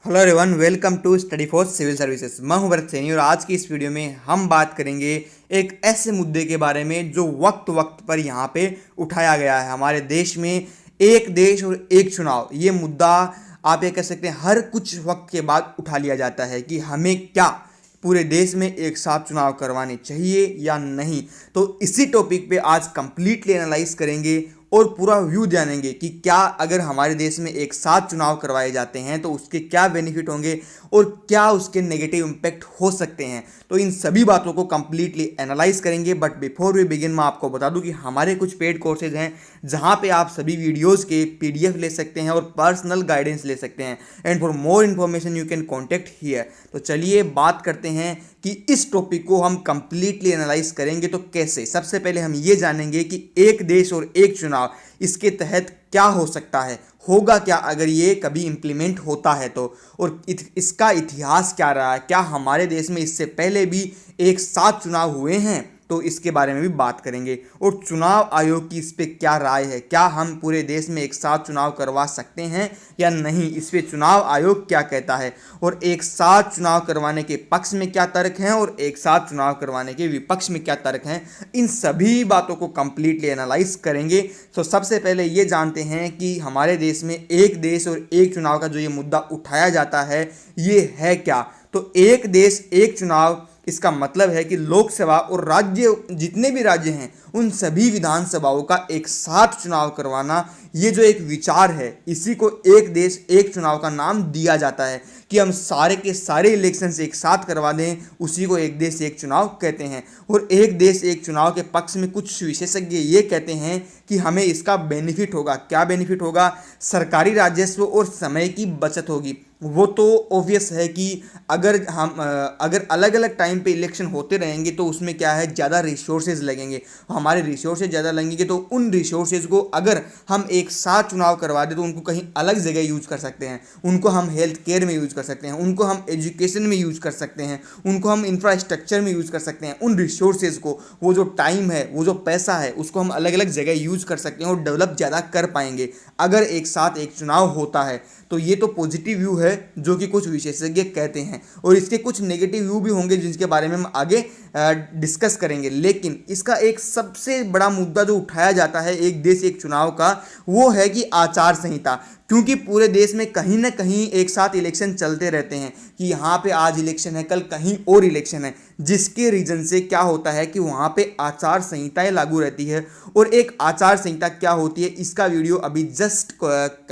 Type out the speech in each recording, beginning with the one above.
Hello everyone, welcome to study for civil services. मैं हूं भरत सैनी और आज की इस वीडियो में हम बात करेंगे एक ऐसे मुद्दे के बारे में जो वक्त वक्त पर यहाँ पे उठाया गया है। हमारे देश में एक देश और एक चुनाव, ये मुद्दा आप ये कह सकते हैं हर कुछ वक्त के बाद उठा लिया जाता है कि हमें क्या पूरे देश में एक साथ चुनाव करवाने चाहिए या नहीं। तो इसी टॉपिक पे आज कंप्लीटली एनालाइज करेंगे और पूरा व्यू जानेंगे कि क्या अगर हमारे देश में एक साथ चुनाव करवाए जाते हैं तो उसके क्या बेनिफिट होंगे और क्या उसके नेगेटिव इम्पैक्ट हो सकते हैं। तो इन सभी बातों को कंप्लीटली एनालाइज करेंगे। बट बिफोर वी बिगिन मैं आपको बता दूं कि हमारे कुछ पेड कोर्सेज हैं जहां पे आप सभी वीडियोस के पीडीएफ ले सकते हैं और पर्सनल गाइडेंस ले सकते हैं। And for more information you can contact here. तो चलिए बात करते हैं कि इस टॉपिक को हम कंप्लीटली एनालाइज करेंगे तो कैसे। सबसे पहले हम ये जानेंगे कि एक देश और एक चुनाव, इसके तहत क्या हो सकता है, होगा क्या अगर ये कभी इम्प्लीमेंट होता है तो, और इसका इतिहास क्या रहा है, क्या हमारे देश में इससे पहले भी एक साथ चुनाव हुए हैं, तो इसके बारे में भी बात करेंगे। और चुनाव आयोग की इस पे क्या राय है, क्या हम पूरे देश में एक साथ चुनाव करवा सकते हैं या नहीं, इस पे चुनाव आयोग क्या कहता है, और एक साथ चुनाव करवाने के पक्ष में क्या तर्क हैं और एक साथ चुनाव करवाने के विपक्ष में क्या तर्क हैं। इन सभी बातों को कंप्लीटली एनालाइज करेंगे। तो सबसे पहले ये जानते हैं कि हमारे देश में एक देश और एक चुनाव का जो ये मुद्दा उठाया जाता है ये है क्या। तो एक देश एक चुनाव, इसका मतलब है कि लोकसभा और राज्य, जितने भी राज्य हैं उन सभी विधानसभाओं का एक साथ चुनाव करवाना, ये जो एक विचार है इसी को एक देश एक चुनाव का नाम दिया जाता है कि हम सारे के सारे इलेक्शंस एक साथ करवा दें, उसी को एक देश एक चुनाव कहते हैं। और एक देश एक चुनाव के पक्ष में कुछ विशेषज्ञ ये कहते हैं कि हमें इसका बेनिफिट होगा। क्या बेनिफिट होगा? सरकारी राजस्व और समय की बचत होगी। वो तो ऑब्वियस है कि अगर अलग अलग टाइम पे इलेक्शन होते रहेंगे तो उसमें क्या है, ज़्यादा रिसोर्सेज लगेंगे। हमारे रिसोर्सेज ज़्यादा लगेंगे तो उन रिसोर्सेज को अगर हम एक साथ चुनाव करवा दें तो उनको कहीं अलग जगह यूज कर सकते हैं, उनको हम हेल्थ केयर में यूज कर सकते हैं, उनको हम एजुकेशन में यूज कर सकते हैं, उनको हम इंफ्रास्ट्रक्चर में यूज कर सकते हैं। उन रिसोर्सेज को, वो जो टाइम है, वो जो पैसा है, उसको हम अलग अलग जगह यूज कर सकते हैं और डेवलप ज़्यादा कर पाएंगे अगर एक साथ एक चुनाव होता है। तो ये तो पॉजिटिव व्यू है जो कि कुछ विशेषज्ञ कहते हैं, और इसके कुछ नेगेटिव व्यू भी होंगे जिसके बारे में हम आगे डिस्कस करेंगे। लेकिन इसका एक सबसे बड़ा मुद्दा जो उठाया जाता है एक देश एक चुनाव का, वो है कि आचार संहिता। क्योंकि पूरे देश में कहीं ना कहीं एक साथ इलेक्शन चलते रहते हैं कि यहाँ पे आज इलेक्शन है, कल कहीं और इलेक्शन है, जिसके रीजन से क्या होता है कि वहाँ पे आचार संहिताएं लागू रहती है। और एक आचार संहिता क्या होती है, इसका वीडियो अभी जस्ट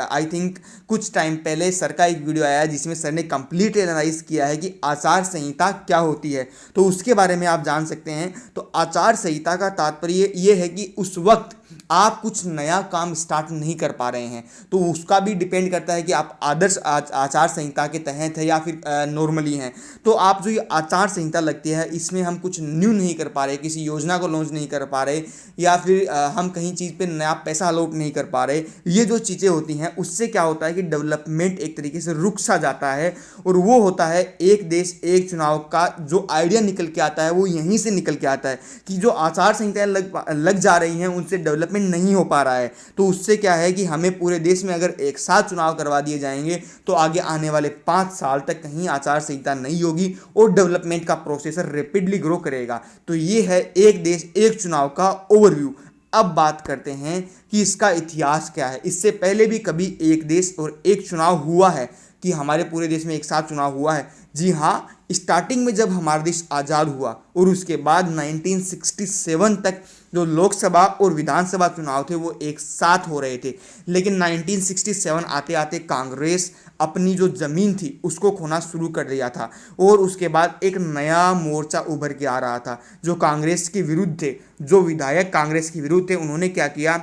आई थिंक कुछ टाइम पहले सर का एक वीडियो आया है जिसमें सर ने कंप्लीट एनालाइज किया है कि आचार संहिता क्या होती है, तो उसके बारे में आप जान सकते हैं। तो आचार संहिता का तात्पर्य ये है कि उस वक्त आप कुछ नया काम स्टार्ट नहीं कर पा रहे हैं, तो उसका भी डिपेंड करता है कि आप आदर्श आचार संहिता के तहत है या फिर नॉर्मली हैं। तो आप जो ये आचार संहिता लगती है इसमें हम कुछ न्यू नहीं कर पा रहे, किसी योजना को लॉन्च नहीं कर पा रहे, या फिर हम कहीं चीज़ पे नया पैसा अलॉट नहीं कर पा रहे, ये जो चीज़ें होती हैं उससे क्या होता है कि डेवलपमेंट एक तरीके से रुक सा जाता है। और वो होता है एक देश एक चुनाव का जो आइडिया निकल के आता है, वो यहीं से निकल के आता है कि जो आचार संहिताएं लग जा रही हैं उनसे डेवलपमेंट नहीं हो पा रहा है। तो उससे क्या है कि हमें पूरे देश में अगर एक साथ चुनाव करवा दिए जाएंगे तो आगे आने वाले 5 साल तक कहीं आचार संहिता नहीं होगी और डेवलपमेंट का प्रोसेस रैपिडली ग्रो करेगा। तो ये है एक देश एक चुनाव का ओवरव्यू। अब बात करते हैं कि इसका इतिहास क्या है। इससे पहले भी कभी एक देश और एक चुनाव हुआ है कि हमारे पूरे देश में एक साथ चुनाव हुआ है? जी हाँ, स्टार्टिंग में जब हमारा देश आज़ाद हुआ और उसके बाद 1967 तक जो लोकसभा और विधानसभा चुनाव थे वो एक साथ हो रहे थे। लेकिन 1967 आते आते कांग्रेस अपनी जो ज़मीन थी उसको खोना शुरू कर दिया था, और उसके बाद एक नया मोर्चा उभर के आ रहा था जो कांग्रेस के विरुद्ध थे। जो विधायक कांग्रेस के विरुद्ध थे उन्होंने क्या किया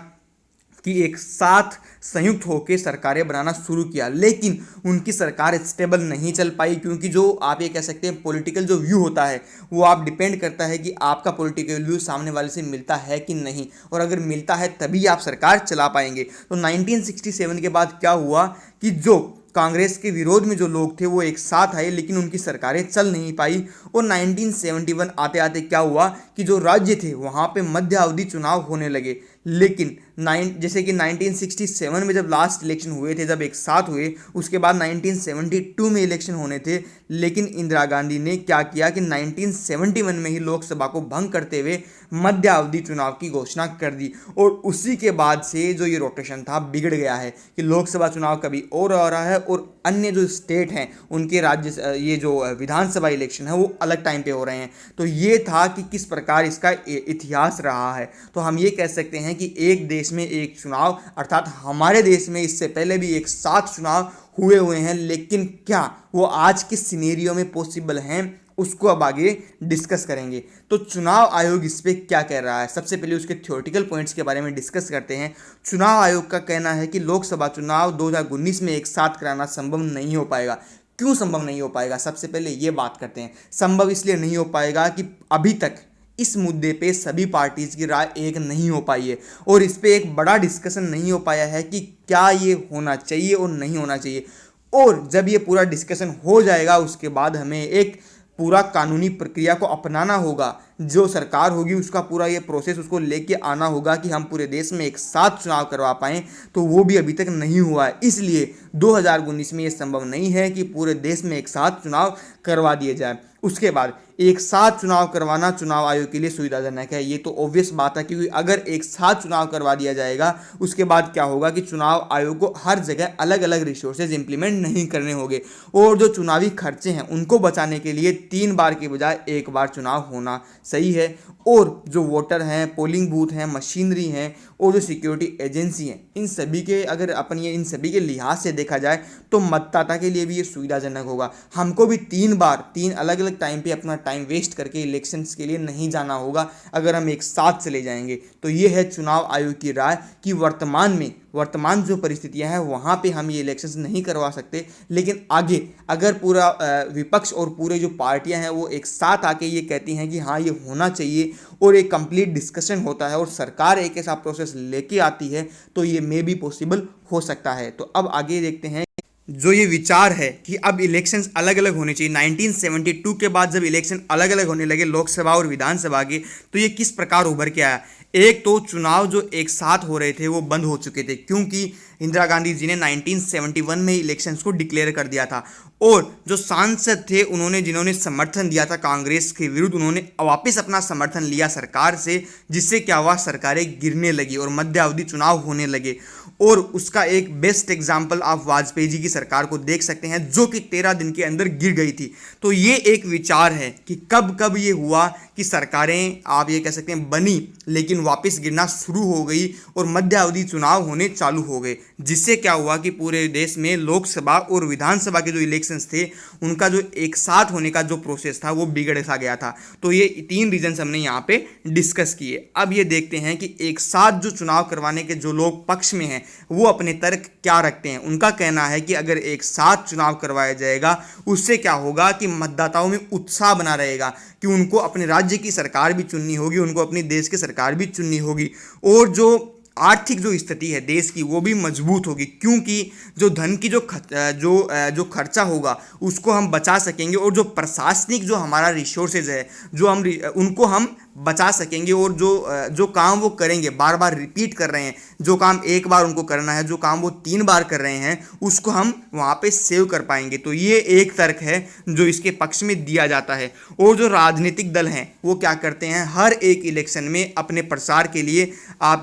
कि एक साथ संयुक्त होकर सरकारें बनाना शुरू किया, लेकिन उनकी सरकार स्टेबल नहीं चल पाई। क्योंकि जो आप ये कह सकते हैं पॉलिटिकल जो व्यू होता है वो आप डिपेंड करता है कि आपका पॉलिटिकल व्यू सामने वाले से मिलता है कि नहीं, और अगर मिलता है तभी आप सरकार चला पाएंगे। तो 1967 के बाद क्या हुआ कि जो कांग्रेस के विरोध में जो लोग थे वो एक साथ आए, लेकिन उनकी सरकारें चल नहीं पाई। और 1971 आते आते क्या हुआ कि जो राज्य थे वहाँ पे मध्य अवधि चुनाव होने लगे, लेकिन जैसे कि 1967 में जब लास्ट इलेक्शन हुए थे, जब एक साथ हुए, उसके बाद 1972 में इलेक्शन होने थे, लेकिन इंदिरा गांधी ने क्या किया कि 1971 में ही लोकसभा को भंग करते हुए मध्यावधि चुनाव की घोषणा कर दी। और उसी के बाद से जो ये रोटेशन था बिगड़ गया है कि लोकसभा चुनाव कभी और हो रहा है और अन्य जो स्टेट हैं उनके राज्य ये जो विधानसभा इलेक्शन है वो अलग टाइम पे हो रहे हैं। तो ये था कि किस प्रकार इसका इतिहास रहा है। तो हम ये कह सकते हैं कि एक देश में एक चुनाव, अर्थात हमारे देश में इससे पहले भी एक साथ चुनाव हुए हैं, लेकिन क्या वो आज के सिनेरियो में पॉसिबल हैं, उसको अब आगे डिस्कस करेंगे। तो चुनाव आयोग इस पे क्या कह रहा है, सबसे पहले उसके थ्योरेटिकल पॉइंट्स के बारे में डिस्कस करते हैं। चुनाव आयोग का कहना है कि लोकसभा चुनाव 2019 में एक साथ कराना संभव नहीं हो पाएगा। क्यों संभव नहीं हो पाएगा, सबसे पहले ये बात करते हैं। संभव इसलिए नहीं हो पाएगा कि अभी तक इस मुद्दे पे सभी पार्टीज की राय एक नहीं हो पाई है और इस पे एक बड़ा डिस्कशन नहीं हो पाया है कि क्या ये होना चाहिए और नहीं होना चाहिए। और जब ये पूरा डिस्कशन हो जाएगा उसके बाद हमें एक पूरा कानूनी प्रक्रिया को अपनाना होगा। जो सरकार होगी उसका पूरा ये प्रोसेस उसको लेके आना होगा कि हम पूरे देश में एक साथ चुनाव करवा पाएँ, तो वो भी अभी तक नहीं हुआ है। इसलिए 2019 में ये संभव नहीं है कि पूरे देश में एक साथ चुनाव करवा दिए जाए। उसके बाद एक साथ चुनाव करवाना चुनाव आयोग के लिए सुविधाजनक है, ये तो ऑब्वियस बात है, क्योंकि अगर एक साथ चुनाव करवा दिया जाएगा उसके बाद क्या होगा कि चुनाव आयोग को हर जगह अलग अलग रिसोर्सेज इंप्लीमेंट नहीं करने होंगे और जो चुनावी खर्चे हैं उनको बचाने के लिए 3 बार के बजाय 1 बार चुनाव होना सही है। और जो वोटर हैं, पोलिंग बूथ हैं, मशीनरी हैं और जो सिक्योरिटी एजेंसी हैं, इन सभी के अगर अपन ये इन सभी के लिहाज से देखा जाए तो मतदाता के लिए भी ये सुविधाजनक होगा। हमको भी 3 अलग अलग टाइम पे अपना टाइम वेस्ट करके इलेक्शंस के लिए नहीं जाना होगा अगर हम एक साथ चले जाएंगे। तो ये है चुनाव आयोग की राय कि वर्तमान जो परिस्थितियां हैं वहाँ पे हम ये इलेक्शंस नहीं करवा सकते, लेकिन आगे अगर पूरा विपक्ष और पूरे जो पार्टियां हैं वो एक साथ आके ये कहती हैं कि हाँ ये होना चाहिए और एक कंप्लीट डिस्कशन होता है और सरकार एक ऐसा प्रोसेस लेके आती है, तो ये मे भी पॉसिबल हो सकता है। तो अब आगे देखते हैं जो ये विचार है कि अब इलेक्शंस अलग अलग होने चाहिए। 1972 के बाद जब इलेक्शन अलग अलग होने लगे लोकसभा और विधानसभा के, तो ये किस प्रकार उभर के आया। एक तो चुनाव जो एक साथ हो रहे थे वो बंद हो चुके थे क्योंकि इंदिरा गांधी जी ने 1971 में इलेक्शंस को डिक्लेयर कर दिया था और जो सांसद थे जिन्होंने समर्थन दिया था कांग्रेस के विरुद्ध, उन्होंने वापस अपना समर्थन लिया सरकार से, जिससे क्या हुआ, सरकारें गिरने लगी और मध्यावधि चुनाव होने लगे। और उसका एक बेस्ट एग्जाम्पल आप वाजपेयी जी की सरकार को देख सकते हैं जो कि 13 दिन के अंदर गिर गई थी। तो ये एक विचार है कि कब कब ये हुआ कि सरकारें आप ये कह सकते हैं बनी लेकिन वापस गिरना शुरू हो गई और मध्यावधि चुनाव होने चालू हो गए, जिससे क्या हुआ कि पूरे देश में लोकसभा और विधानसभा के जो इलेक्शंस थे उनका जो एक साथ होने का जो प्रोसेस था वो बिगड़ सा गया था। तो ये 3 रीजंस हमने यहाँ पे डिस्कस किए। अब ये देखते हैं कि एक साथ जो चुनाव करवाने के जो लोग पक्ष में हैं वो अपने तर्क क्या रखते हैं। उनका कहना है कि अगर एक साथ चुनाव करवाया जाएगा उससे क्या होगा कि मतदाताओं में उत्साह बना रहेगा कि उनको अपने राज्य की सरकार भी चुननी होगी, उनको अपनी देश की सरकार भी चुननी होगी और जो आर्थिक जो स्थिति है देश की वो भी मजबूत होगी, क्योंकि जो धन की जो खर्चा होगा उसको हम बचा सकेंगे और जो प्रशासनिक जो हमारा रिसोर्सेज है जो हम उनको हम बचा सकेंगे और जो काम वो करेंगे, बार बार रिपीट कर रहे हैं, जो काम एक बार उनको करना है, जो काम वो 3 बार कर रहे हैं, उसको हम वहाँ पे सेव कर पाएंगे। तो ये एक तर्क है जो इसके पक्ष में दिया जाता है। और जो राजनीतिक दल हैं वो क्या करते हैं, हर एक इलेक्शन में अपने प्रचार के लिए आप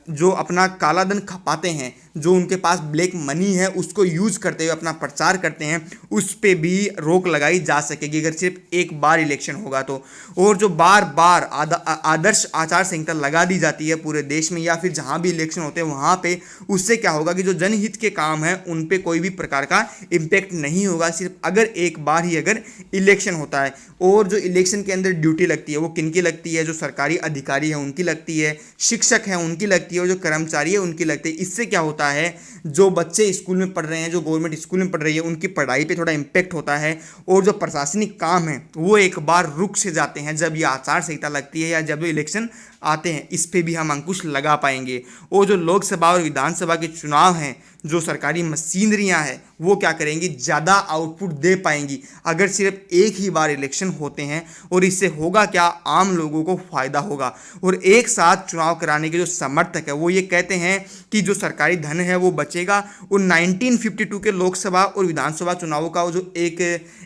जो अपना काला धन खपाते हैं, जो उनके पास ब्लैक मनी है उसको यूज करते हुए अपना प्रचार करते हैं, उस पे भी रोक लगाई जा सकेगी अगर सिर्फ एक बार इलेक्शन होगा तो। और जो बार बार आदर्श आचार संहिता लगा दी जाती है पूरे देश में या फिर जहां भी इलेक्शन होते हैं वहां पे, उससे क्या होगा कि जो जनहित के काम है उन पे कोई भी प्रकार का इम्पैक्ट नहीं होगा, सिर्फ अगर एक बार ही अगर इलेक्शन होता है। और जो इलेक्शन के अंदर ड्यूटी लगती है वो किनकी लगती है, जो सरकारी अधिकारी है उनकी लगती है, शिक्षक है उनकी लगती है और जो कर्मचारी है उनकी लगती है। इससे क्या होता है, जो बच्चे स्कूल में पढ़ रहे हैं, जो गवर्नमेंट स्कूल में पढ़ रही है, उनकी पढ़ाई पे थोड़ा इम्पैक्ट होता है और जो प्रशासनिक काम है वो एक बार रुक से जाते हैं जब ये आचार संहिता लगती है या जब इलेक्शन आते हैं, इस पे भी हम अंकुश लगा पाएंगे। और जो लोकसभा और विधानसभा के चुनाव हैं, जो सरकारी मशीनरियां हैं, वो क्या करेंगी, ज़्यादा आउटपुट दे पाएंगी अगर सिर्फ एक ही बार इलेक्शन होते हैं। और इससे होगा क्या, आम लोगों को फ़ायदा होगा। और एक साथ चुनाव कराने के जो समर्थक है वो ये कहते हैं कि जो सरकारी धन है वो बचेगा। और 1952 के लोकसभा और विधानसभा चुनावों का जो एक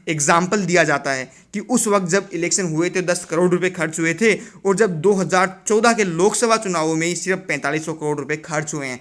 एग्जाम्पल दिया जाता है कि उस वक्त जब इलेक्शन हुए थे 10 करोड़ रुपए खर्च हुए थे, और जब 2014 के लोकसभा चुनावों में ही सिर्फ 4500 करोड़ रुपए खर्च हुए हैं।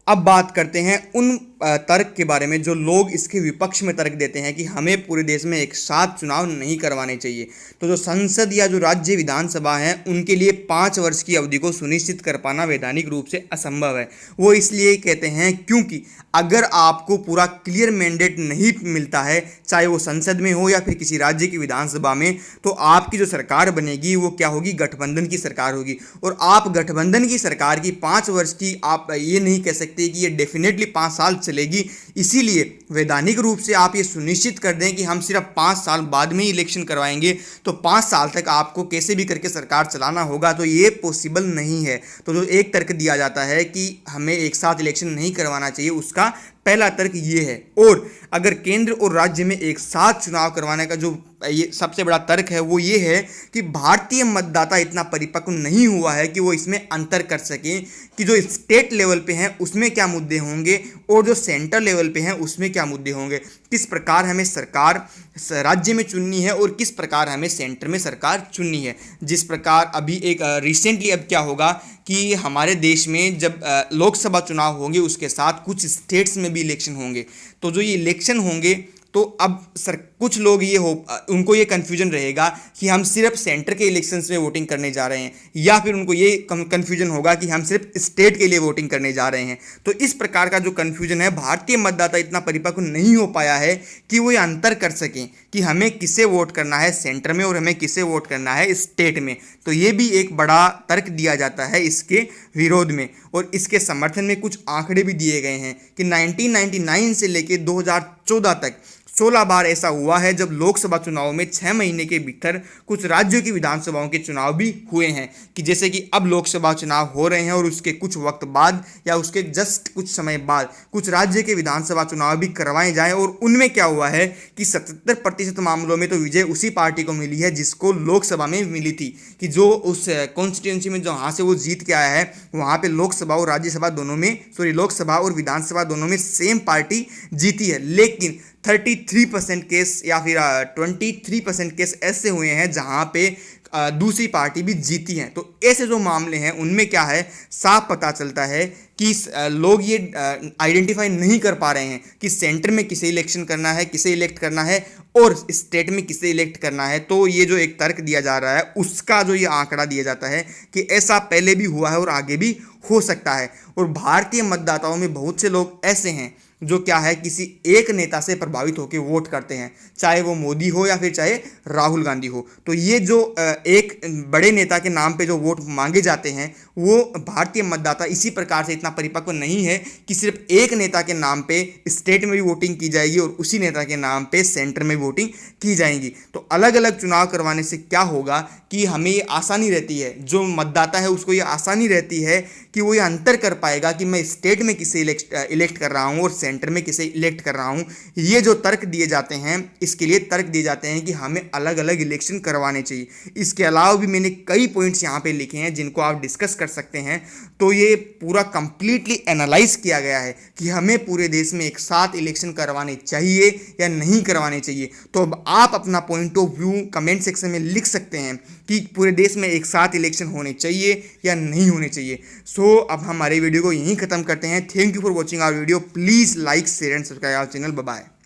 अब बात करते हैं उन तर्क के बारे में जो लोग इसके विपक्ष में तर्क देते हैं कि हमें पूरे देश में एक साथ चुनाव नहीं करवाने चाहिए। तो जो संसद या जो राज्य विधानसभा हैं उनके लिए 5 वर्ष की अवधि को सुनिश्चित कर पाना वैधानिक रूप से असंभव है। वो इसलिए कहते हैं क्योंकि अगर आपको पूरा क्लियर मैंडेट नहीं मिलता है, चाहे वो संसद में हो या फिर किसी राज्य की विधानसभा में, तो आपकी जो सरकार बनेगी वो क्या होगी, गठबंधन की सरकार होगी। और आप गठबंधन की सरकार की 5 वर्ष की आप ये नहीं कह सकते कि ये डेफिनेटली 5 साल चलेगी। इसीलिए वैधानिक रूप से आप ये सुनिश्चित कर दें कि हम सिर्फ 5 साल बाद में ही इलेक्शन करवाएंगे, तो 5 साल तक आपको कैसे भी करके सरकार चलाना होगा, तो ये पॉसिबल नहीं है। तो जो एक तर्क दिया जाता है कि हमें एक साथ इलेक्शन नहीं करवाना चाहिए, उसका पहला तर्क ये है। और अगर केंद्र और राज्य में एक साथ चुनाव करवाने का जो ये सबसे बड़ा तर्क है वो ये है कि भारतीय मतदाता इतना परिपक्व नहीं हुआ है कि वो इसमें अंतर कर सकें कि जो स्टेट लेवल पे हैं उसमें क्या मुद्दे होंगे और जो सेंटर लेवल पे हैं उसमें क्या मुद्दे होंगे, किस प्रकार हमें सरकार राज्य में चुननी है और किस प्रकार हमें सेंटर में सरकार चुननी है। जिस प्रकार अभी एक रिसेंटली अब क्या होगा कि हमारे देश में जब लोकसभा चुनाव होंगे उसके साथ कुछ स्टेट्स में भी इलेक्शन होंगे। तो जो ये इलेक्शन होंगे तो अब कुछ लोग उनको ये कन्फ्यूजन रहेगा कि हम सिर्फ सेंटर के इलेक्शंस में वोटिंग करने जा रहे हैं, या फिर उनको ये कन्फ्यूजन होगा कि हम सिर्फ स्टेट के लिए वोटिंग करने जा रहे हैं। तो इस प्रकार का जो कन्फ्यूजन है, भारतीय मतदाता इतना परिपक्व नहीं हो पाया है कि वो ये अंतर कर सकें कि हमें किसे वोट करना है सेंटर में और हमें किसे वोट करना है स्टेट में। तो ये भी एक बड़ा तर्क दिया जाता है इसके विरोध में। और इसके समर्थन में कुछ आंकड़े भी दिए गए हैं कि 1999 से लेकर 2014 तक 16 बार ऐसा हुआ है जब लोकसभा चुनाव में 6 महीने के भीतर कुछ राज्यों की विधानसभाओं के चुनाव भी हुए हैं। कि जैसे कि अब लोकसभा चुनाव हो रहे हैं और उसके कुछ वक्त बाद या उसके जस्ट कुछ समय बाद कुछ राज्य के विधानसभा चुनाव भी करवाए जाएं। और उनमें क्या हुआ है कि 77% मामलों में तो विजय उसी पार्टी को मिली है जिसको लोकसभा में मिली थी, कि जो उस कॉन्स्टिट्यूंसी में जहाँ से वो जीत के आया है वहाँ पे लोकसभा और राज्यसभा दोनों में लोकसभा और विधानसभा दोनों में सेम पार्टी जीती है। लेकिन 33% केस या फिर 23% केस ऐसे हुए हैं जहां पे दूसरी पार्टी भी जीती है। तो ऐसे जो मामले हैं उनमें क्या है, साफ पता चलता है कि लोग ये आइडेंटिफाई नहीं कर पा रहे हैं कि सेंटर में किसे इलेक्शन करना है, किसे इलेक्ट करना है और स्टेट में किसे इलेक्ट करना है। तो ये जो एक तर्क दिया जा रहा है उसका जो ये आंकड़ा दिया जाता है कि ऐसा पहले भी हुआ है और आगे भी हो सकता है। और भारतीय मतदाताओं में बहुत से लोग ऐसे हैं जो क्या है, किसी एक नेता से प्रभावित होकर वोट करते हैं, चाहे वो मोदी हो या फिर चाहे राहुल गांधी हो। तो ये जो एक बड़े नेता के नाम पे जो वोट मांगे जाते हैं वो भारतीय मतदाता इसी प्रकार से इतना परिपक्व नहीं है कि सिर्फ एक नेता के नाम पे स्टेट में भी वोटिंग की जाएगी और उसी नेता के नाम पे सेंटर में वोटिंग की जाएगी। तो अलग अलग चुनाव करवाने से क्या होगा कि हमें ये आसानी रहती है, जो मतदाता है उसको ये आसानी रहती है कि वो ये अंतर कर पाएगा कि मैं स्टेट में किसे इलेक्ट कर रहा हूँ और सेंटर में किसे इलेक्ट कर रहा हूँ। ये जो तर्क दिए जाते हैं इसके लिए तर्क दिए जाते हैं कि हमें अलग अलग इलेक्शन करवाने चाहिए। इसके अलावा भी मैंने कई पॉइंट्स यहाँ पे लिखे हैं जिनको आप डिस्कस कर सकते हैं। तो ये पूरा कंप्लीटली एनालाइज किया गया है कि हमें पूरे देश में एक साथ इलेक्शन करवाने चाहिए या नहीं करवाने चाहिए। तो अब आप अपना point of view comment section में लिख सकते हैं कि पूरे देश में एक साथ इलेक्शन होने चाहिए या नहीं होने चाहिए। सो अब हमारे वीडियो को यहीं ख़त्म करते हैं। Thank you for watching our video. Please like share and subscribe our channel. Bye bye.